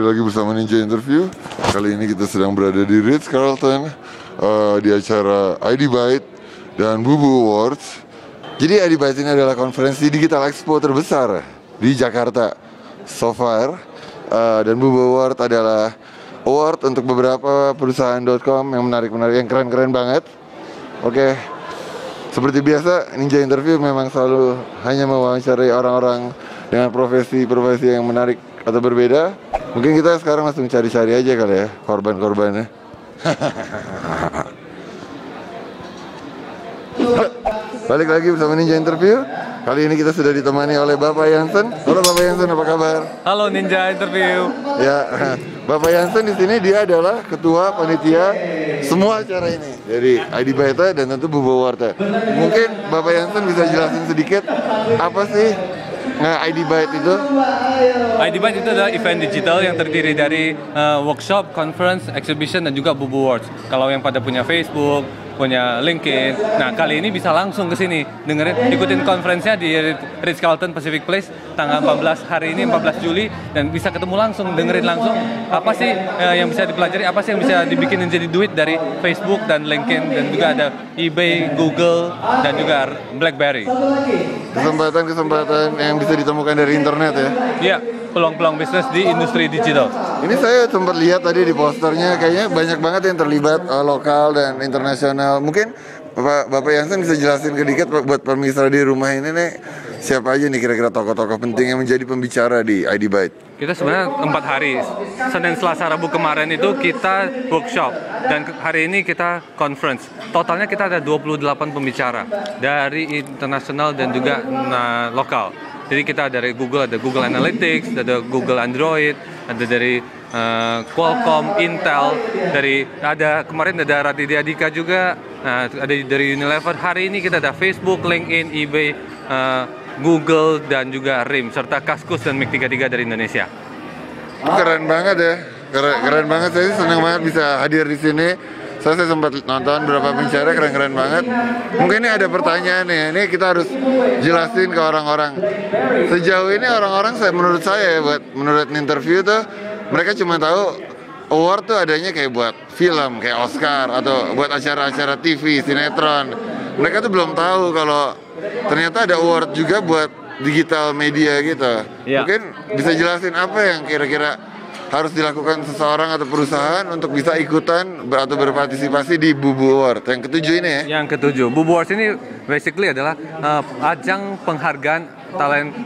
lagi bersama Ninja Interview. Kali ini kita sedang berada di Ritz-Carlton di acara ID Byte dan Bubu Awards. Jadi ID Byte ini adalah konferensi digital expo terbesar di Jakarta so far, dan Bubu Award adalah award untuk beberapa perusahaan.com yang menarik-menarik, yang keren-keren banget. Oke, seperti biasa Ninja Interview memang selalu hanya mewawancarai orang-orang dengan profesi-profesi yang menarik atau berbeda. Mungkin kita sekarang langsung cari-cari aja kali ya korban-korbannya. Balik lagi bersama Ninja Interview. Kali ini kita sudah ditemani oleh Bapak Jansen. Halo Bapak Jansen, apa kabar? Halo Ninja Interview. Ya, Bapak Jansen di sini dia adalah ketua panitia semua acara ini. Jadi ID Byte dan tentu Bubu Award. Mungkin Bapak Jansen bisa jelasin sedikit apa sih ID Byte itu? ID Byte itu adalah event digital yang terdiri dari workshop, conference, exhibition, dan juga Bubu Awards. Kalau yang pada punya Facebook, punya LinkedIn, nah kali ini bisa langsung ke sini dengerin, ikutin konferensinya di Ritz-Carlton Pacific Place tanggal 14 hari ini 14 Juli, dan bisa ketemu langsung, dengerin langsung apa sih yang bisa dipelajari, apa sih yang bisa dibikin jadi duit dari Facebook dan LinkedIn, dan juga ada eBay, Google, dan juga BlackBerry. Kesempatan-kesempatan yang bisa ditemukan dari internet ya? Iya, peluang-peluang bisnis di industri digital. Ini saya sempat lihat tadi di posternya, kayaknya banyak banget yang terlibat lokal dan internasional. Mungkin Bapak Jansen bisa jelasin sedikit buat pemirsa di rumah ini nih, siapa aja nih kira-kira tokoh-tokoh penting yang menjadi pembicara di ID Byte? Kita sebenarnya 4 hari, Senin, Selasa, Rabu kemarin itu kita workshop, dan hari ini kita conference. Totalnya kita ada 28 pembicara dari internasional dan juga lokal. Jadi kita dari Google, ada Google Analytics, ada Google Android, ada dari Qualcomm, Intel, kemarin ada Raditya Dika juga, ada dari Unilever. Hari ini kita ada Facebook, LinkedIn, eBay, Google, dan juga RIM, serta Kaskus dan MiG33 dari Indonesia. Keren banget ya, keren banget. Saya senang banget bisa hadir di sini. Saya sempat nonton beberapa pembicara, keren-keren banget. Mungkin ini ada pertanyaan nih, ini kita harus jelasin ke orang-orang. Sejauh ini orang-orang, menurut saya, menurut interview tuh, mereka cuma tahu award tuh adanya kayak buat film, kayak Oscar, atau buat acara-acara TV, sinetron. Mereka tuh belum tahu kalau ternyata ada award juga buat digital media gitu. Ya. Mungkin bisa jelasin apa yang kira-kira harus dilakukan seseorang atau perusahaan untuk bisa ikutan atau berpartisipasi di Bubu Award yang ketujuh ini ya? Yang ketujuh, Bubu Awards ini basically adalah ajang penghargaan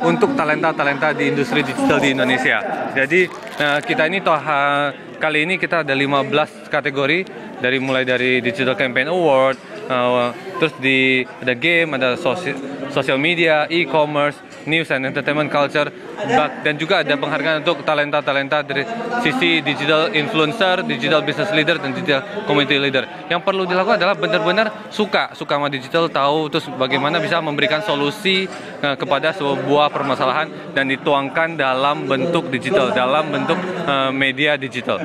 untuk talenta-talenta di industri digital di Indonesia. Jadi kita ini kali ini kita ada 15 kategori, mulai dari Digital Campaign Award, terus ada game, ada social media, e-commerce, news and entertainment culture, dan juga ada penghargaan untuk talenta-talenta dari sisi digital influencer, digital business leader, dan digital community leader. Yang perlu dilakukan adalah benar-benar suka sama digital, tahu terus bagaimana bisa memberikan solusi kepada sebuah permasalahan dan dituangkan dalam bentuk digital, dalam bentuk media digital.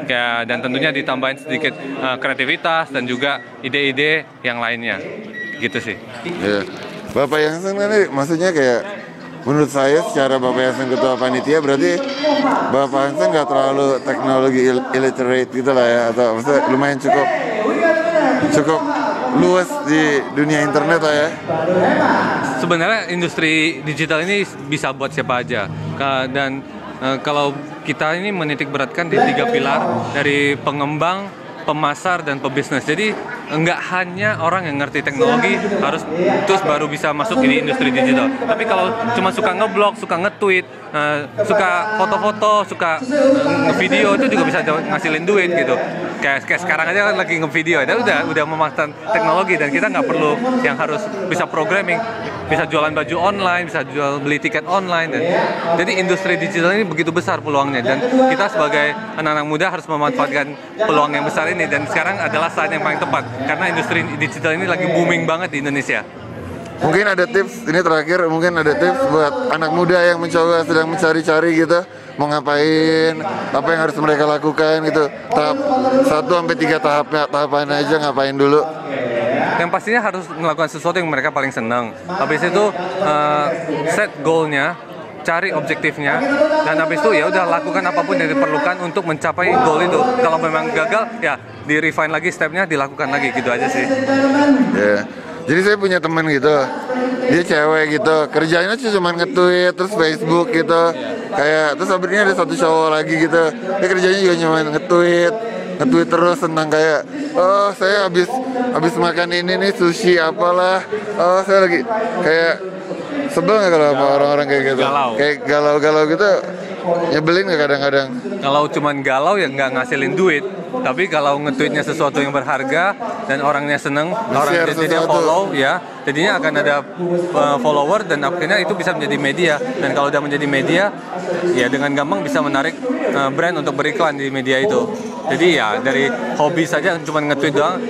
Ya, dan tentunya ditambahin sedikit kreativitas dan juga ide-ide yang lainnya. Gitu sih. Ya. Bapak Jansen kan maksudnya kayak, menurut saya secara Bapak Jansen ketua panitia, berarti Bapak Jansen nggak terlalu teknologi illiterate gitu lah ya, atau maksudnya lumayan cukup luas di dunia internet lah ya. Sebenarnya industri digital ini bisa buat siapa aja, dan kalau kita ini menitik beratkan di 3 pilar, dari pengembang, pemasar, dan pebisnis. Jadi nggak hanya orang yang ngerti teknologi harus terus baru bisa masuk di industri digital. Tapi kalau cuma suka ngeblog, suka nge-tweet, suka foto-foto, suka nge-video, itu juga bisa ngasilin duit gitu. Kayak sekarang aja kan lagi nge-video, udah memanfaatkan teknologi, dan kita nggak perlu yang harus bisa programming, bisa jualan baju online, bisa beli tiket online. Jadi industri digital ini begitu besar peluangnya, dan kita sebagai anak-anak muda harus memanfaatkan peluang yang besar ini, dan sekarang adalah saat yang paling tepat karena industri digital ini lagi booming banget di Indonesia. Mungkin ada tips, ini terakhir, mungkin ada tips buat anak muda yang sedang mencari-cari gitu, mau ngapain, apa yang harus mereka lakukan gitu, tahap 1-3 tahapan aja, ngapain dulu. Yang pastinya harus melakukan sesuatu yang mereka paling senang. Habis itu set goalnya, cari objektifnya, dan habis itu ya udah lakukan apapun yang diperlukan untuk mencapai goal itu. Kalau memang gagal ya di refine lagi stepnya, dilakukan lagi, gitu aja sih. Ya. Jadi saya punya teman gitu, dia cewek gitu, kerjanya cuma nge-tweet terus Facebook gitu, kayak terus akhirnya ada satu cowok lagi gitu, dia kerjanya juga cuma nge-tweet terus tentang kayak, oh saya habis makan ini nih sushi apalah, oh saya lagi kayak sebel nggak kalau sama orang-orang kayak gitu, kayak galau-galau gitu, nyebelin nggak kadang-kadang? Kalau cuman galau ya nggak ngasilin duit. Tapi kalau nge-tweetnya sesuatu yang berharga dan orangnya seneng, orang jadinya follow ya, jadinya akan ada follower dan akhirnya itu bisa menjadi media. Dan kalau udah menjadi media, ya dengan gampang bisa menarik brand untuk beriklan di media itu. Jadi ya dari hobi saja cuma nge-tweet doang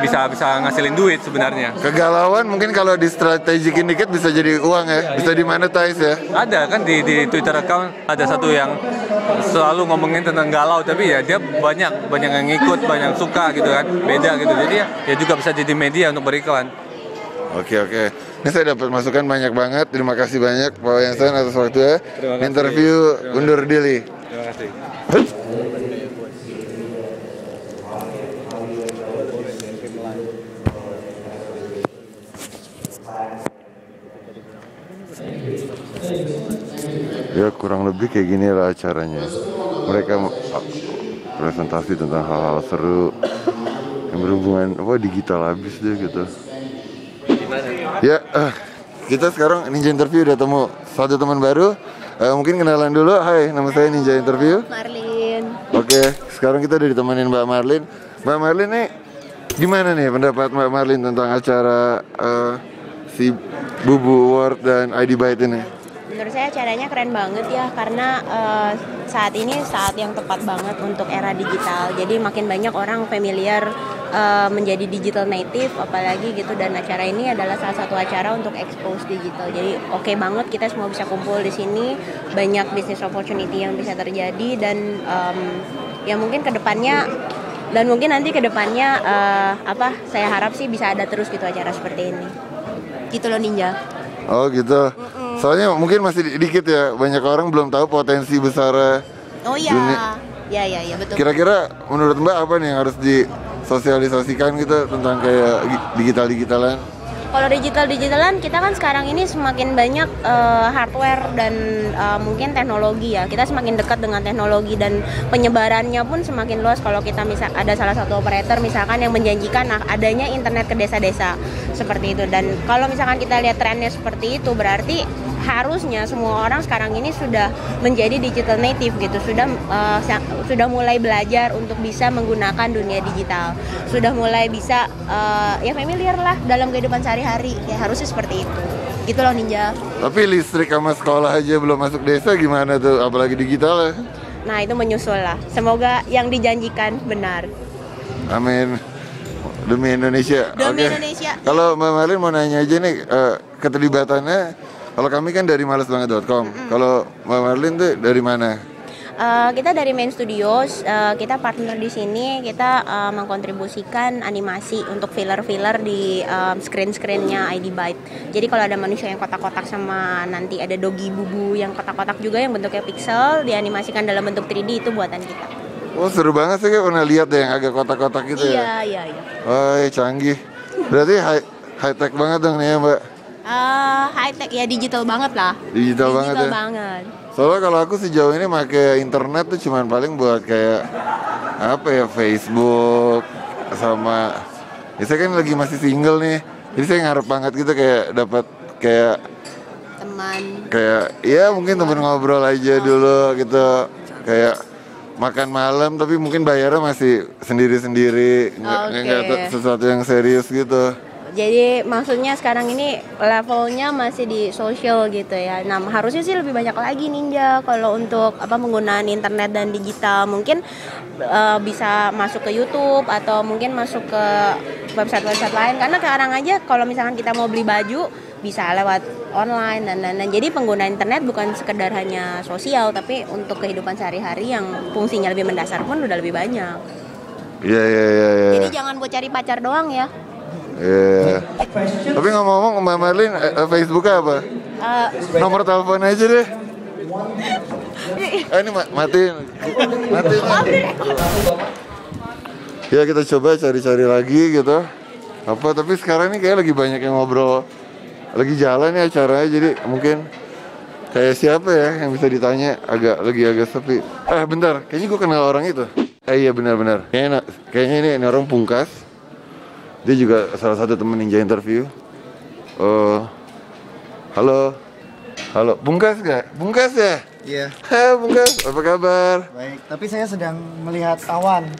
bisa ngasilin duit sebenarnya. Kegalauan mungkin kalau di strategikin dikit bisa jadi uang ya, bisa dimonetize ya. Ada kan di Twitter account ada satu yang selalu ngomongin tentang galau, tapi ya dia banyak yang ngikut, banyak suka gitu kan, beda gitu. Jadi ya juga bisa jadi media untuk beriklan. Oke. Ini saya dapat masukan banyak banget. Terima kasih banyak Pak Wayansan atas waktunya. Interview undur diri. Terima kasih. Ya kurang lebih kayak gini lah acaranya. Mereka presentasi tentang hal-hal seru yang berhubungan digital habis deh gitu. Ya, kita sekarang Ninja Interview udah temu satu teman baru. Mungkin kenalan dulu. Hai, nama saya Ninja Interview. Marlin. Oke, sekarang kita udah ditemanin Mbak Marlin. Mbak Marlin nih, gimana nih pendapat Mbak Marlin tentang acara si Bubu Award dan ID Byte ini? Menurut saya acaranya keren banget ya, karena saat ini saat yang tepat banget untuk era digital. Jadi makin banyak orang familiar menjadi digital native apalagi gitu, dan acara ini adalah salah satu acara untuk expose digital. Jadi oke banget kita semua bisa kumpul di sini, banyak business opportunity yang bisa terjadi, dan ya mungkin kedepannya dan mungkin nanti kedepannya saya harap sih bisa ada terus gitu acara seperti ini. Gitu loh Ninja. Oh gitu. Soalnya mungkin masih dikit ya, banyak orang belum tahu potensi besar. Oh iya. Dunia. Ya betul. Kira-kira menurut Mbak apa nih yang harus disosialisasikan gitu tentang kayak digitalan? Kalau digitalan kita kan sekarang ini semakin banyak hardware dan mungkin teknologi ya. Kita semakin dekat dengan teknologi dan penyebarannya pun semakin luas. Kalau kita ada salah satu operator misalkan yang menjanjikan adanya internet ke desa-desa seperti itu. Dan kalau misalkan kita lihat trennya seperti itu, berarti harusnya semua orang sekarang ini sudah menjadi digital native gitu, sudah mulai belajar untuk bisa menggunakan dunia digital, sudah mulai bisa ya familiar lah dalam kehidupan sehari-hari, ya harusnya seperti itu, gitu loh Ninja. Tapi listrik sama sekolah aja belum masuk desa gimana tuh, apalagi digital ya? Nah itu menyusul lah, semoga yang dijanjikan benar. Amin. Demi Indonesia. Demi Indonesia. Kalau Mbak Marlin mau nanya aja nih, keterlibatannya. Kalau kami kan dari malesbanget.com. Kalau Mbak Marlin tuh dari mana? Kita dari Main Studios, kita partner di sini, kita mengkontribusikan animasi untuk filler-filler di screen-screennya ID Byte. Jadi kalau ada manusia yang kotak-kotak sama nanti ada doggy bubu yang kotak-kotak juga yang bentuknya pixel, dianimasikan dalam bentuk 3D, itu buatan kita. Oh seru banget sih, kayak pernah lihat deh yang agak kotak-kotak gitu ya? Iya. Oh canggih. Berarti high tech banget dong nih ya Mbak? High tech ya, digital banget lah. Digital banget ya? banget. Soalnya kalau aku sejauh ini pakai internet tuh cuman paling buat kayak Facebook sama saya kan lagi masih single nih. Jadi saya ngarep banget gitu kayak dapat kayak Teman. Kayak ya mungkin temen ngobrol aja dulu gitu. Kayak makan malam tapi mungkin bayarnya masih sendiri-sendiri, nggak sesuatu yang serius gitu. Jadi maksudnya sekarang ini levelnya masih di social gitu ya. Nah harusnya sih lebih banyak lagi Ninja kalau untuk penggunaan internet dan digital. Mungkin bisa masuk ke YouTube atau mungkin masuk ke website-website lain. Karena sekarang aja kalau misalkan kita mau beli baju bisa lewat online dan jadi pengguna internet bukan sekedar hanya sosial, tapi untuk kehidupan sehari-hari yang fungsinya lebih mendasar pun udah lebih banyak. Iya. Jadi jangan buat cari pacar doang ya. Iya. Tapi ngomong-ngomong Mbak Marlin, Facebooknya apa? Nomor telepon aja deh. Ini matiin. Ya kita coba cari-cari lagi gitu. Apa tapi sekarang ini kayak lagi banyak yang ngobrol. Lagi jalan ya acaranya, jadi mungkin kayak siapa ya yang bisa ditanya, agak sepi. Bentar, kayaknya gue kenal orang itu. Iya benar-benar. Kayaknya ini orang Pungkas. Dia juga salah satu temen Ninja Interview. Halo, Pungkas gak? Pungkas ya? Iya. Hai Pungkas, apa kabar? Baik, tapi saya sedang melihat awan.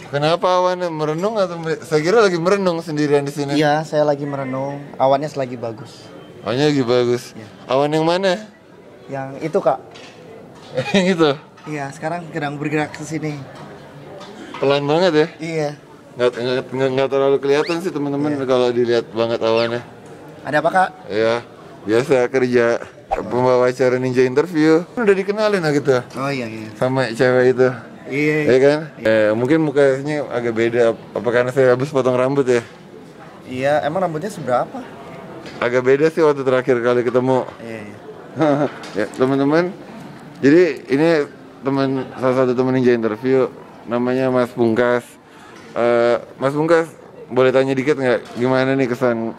Kenapa awannya merenung atau saya kira lagi merenung sendirian di sini? Iya, saya lagi merenung. Awannya lagi bagus. Awannya lagi bagus. Iya. Awan yang mana? Yang itu Kak. Yang itu. Iya, sekarang sedang bergerak ke sini. Pelan banget ya? Iya. Nggak terlalu kelihatan sih teman-teman kalau dilihat banget awannya. Ada apa Kak? Ya, biasa kerja pembawa acara Ninja Interview. Udah dikenalin lah gitu Oh iya. sama cewek itu. Iya. Ya kan? Mungkin mukanya agak beda. Apa karena saya habis potong rambut ya? Iya, emang rambutnya seberapa? Agak beda sih waktu terakhir kali ketemu. Iya. Ya teman-teman. Jadi ini salah satu teman Ninja Interview, namanya Mas Pungkas. Mas Pungkas, boleh tanya dikit nggak gimana nih kesan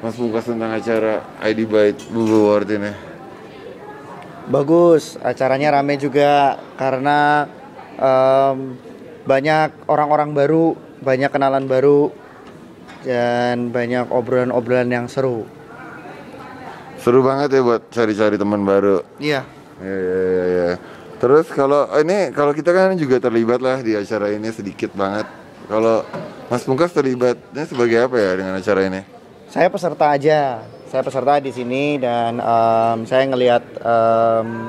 Mas Pungkas tentang acara ID Byte Google Award ini? Bagus, acaranya rame juga karena banyak orang-orang baru, banyak kenalan baru, dan banyak obrolan-obrolan yang seru. Seru banget ya buat cari-cari teman baru. Iya. Iya. Terus kalau kita kan juga terlibat lah di acara ini sedikit banget. Kalau Mas Pungkas terlibatnya sebagai apa ya dengan acara ini? Saya peserta aja. Saya peserta di sini dan saya ngelihat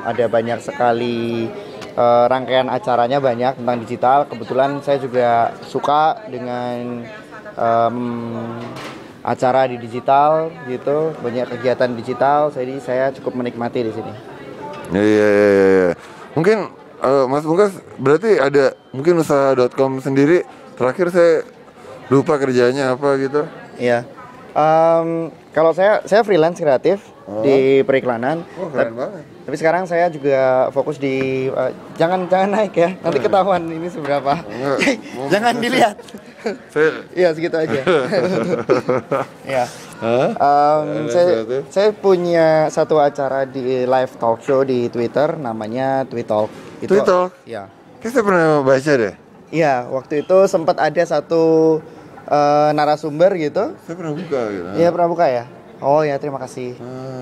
ada banyak sekali rangkaian acaranya banyak tentang digital. Kebetulan saya juga suka dengan acara di digital gitu, banyak kegiatan digital. Jadi saya cukup menikmati di sini. Iya. Mungkin Mas Pungkas berarti ada mungkin usaha.com sendiri. Terakhir saya lupa kerjanya apa gitu. Iya. Kalau saya freelance kreatif di periklanan. Keren banget. Tapi sekarang saya juga fokus di jangan naik ya. Nanti ketahuan ini seberapa. Jangan dilihat. Iya segitu aja. Iya. Saya punya satu acara di live talk show di Twitter namanya Tweetalk. Tweetalk? Iya. Kayaknya saya pernah baca deh. Iya, waktu itu sempat ada satu narasumber gitu. Saya pernah buka gitu. Iya, pernah buka ya? Oh ya, terima kasih.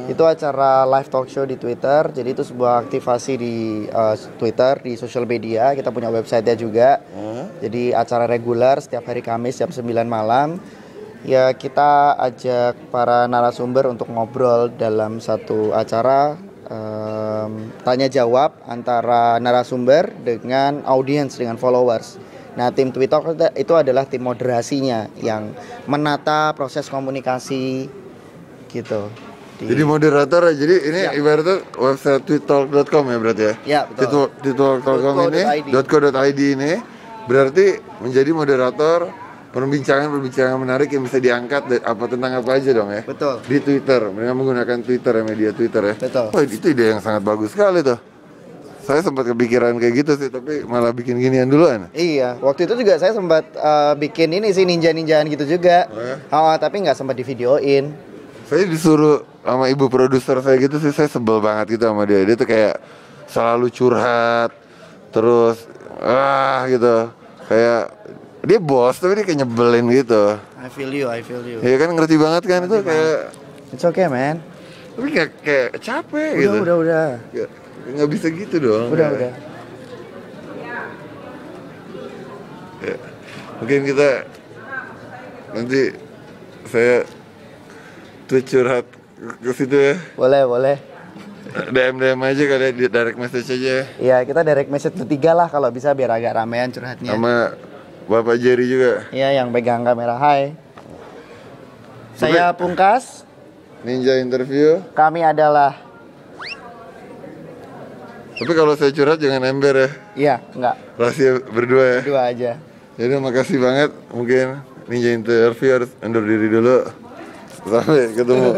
Itu acara live talk show di Twitter. Jadi itu sebuah aktivasi di Twitter, di social media. Kita punya website-nya juga. Jadi acara reguler setiap hari Kamis jam 9 malam. Ya kita ajak para narasumber untuk ngobrol dalam satu acara tanya jawab antara narasumber dengan audiens, dengan followers. Nah, tim Tweetalk itu adalah tim moderasinya yang menata proses komunikasi gitu. Jadi moderator, jadi ini ibaratnya website tweetalk.com ya berarti ya? Ya, betul. Tweetalk.com ini, .co.id ini berarti menjadi moderator perbincangan menarik yang bisa diangkat tentang apa aja dong ya? Betul. Di Twitter, mereka menggunakan Twitter ya, media Twitter ya? Betul. Oh, itu ide yang sangat bagus sekali tuh. Saya sempat kepikiran kayak gitu sih, tapi malah bikin ginian duluan. Iya, waktu itu juga saya sempat bikin ini sih ninja-ninjaan gitu juga. Tapi nggak sempat divideoin. Saya disuruh sama ibu produser saya gitu sih, saya sebel banget gitu sama dia. Dia tuh kayak selalu curhat, terus gitu. Kayak dia bos tapi dia kayak nyebelin gitu. I feel you. Iya kan, ngerti banget kan itu kayak. It's okay, man. Tapi kayak capek gitu. Udah. Nggak bisa gitu dong. Udah. Ya. Mungkin kita nanti saya tweet curhat ke situ ya. Boleh. DM aja kali ya, direct message aja. Iya, kita direct message bertiga lah kalau bisa biar agak ramean curhatnya. Sama Bapak Jerry juga. Iya, yang pegang kamera. Hai. Saya Pungkas. Ninja Interview. Kami adalah. Tapi kalau saya curhat jangan ember ya. Iya, enggak. Rahasia berdua ya. Berdua aja. Jadi makasih banget. Mungkin Ninja Interview harus undur diri dulu. Sampai ketemu.